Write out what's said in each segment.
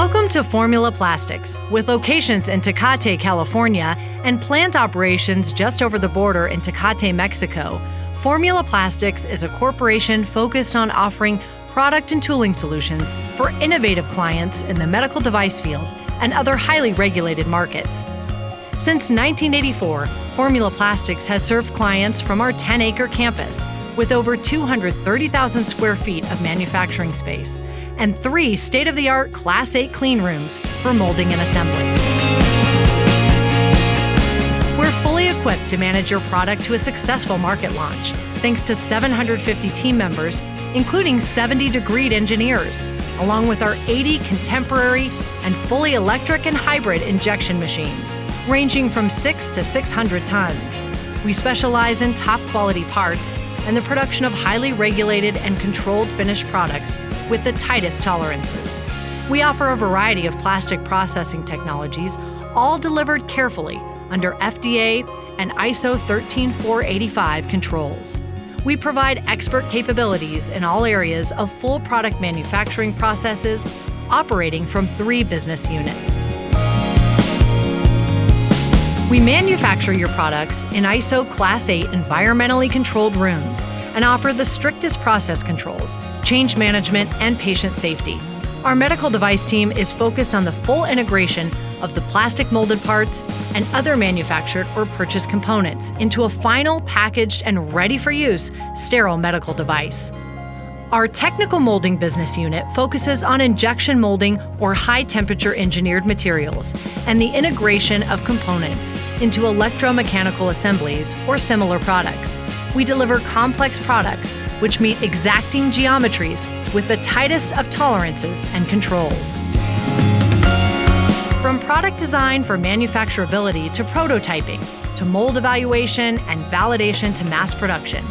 Welcome to Formula Plastics. With locations in Tecate, California, and plant operations just over the border in Tecate, Mexico, Formula Plastics is a corporation focused on offering product and tooling solutions for innovative clients in the medical device field and other highly regulated markets. Since 1984, Formula Plastics has served clients from our 10-acre campus with over 230,000 square feet of manufacturing space and 3 state-of-the-art Class 8 clean rooms for molding and assembly. We're fully equipped to manage your product to a successful market launch, thanks to 750 team members, including 70 degreed engineers, along with our 80 contemporary and fully electric and hybrid injection machines, ranging from 6 to 600 tons. We specialize in top-quality parts and the production of highly regulated and controlled finished products with the tightest tolerances. We offer a variety of plastic processing technologies, all delivered carefully under FDA and ISO 13485 controls. We provide expert capabilities in all areas of full product manufacturing processes, operating from 3 business units. We manufacture your products in ISO Class 8 environmentally controlled rooms and offer the strictest process controls, change management, and patient safety. Our medical device team is focused on the full integration of the plastic molded parts and other manufactured or purchased components into a final, packaged, and ready-for-use sterile medical device. Our technical molding business unit focuses on injection molding or high-temperature engineered materials and the integration of components into electromechanical assemblies or similar products. We deliver complex products which meet exacting geometries with the tightest of tolerances and controls. From product design for manufacturability to prototyping, to mold evaluation and validation to mass production,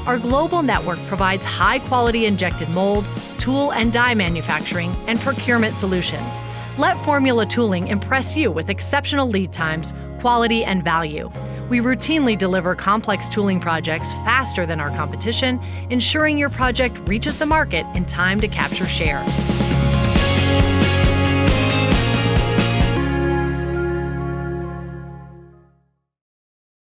our global network provides high-quality injected mold, tool and die manufacturing, and procurement solutions. Let Formula Tooling impress you with exceptional lead times, quality, and value. We routinely deliver complex tooling projects faster than our competition, ensuring your project reaches the market in time to capture share.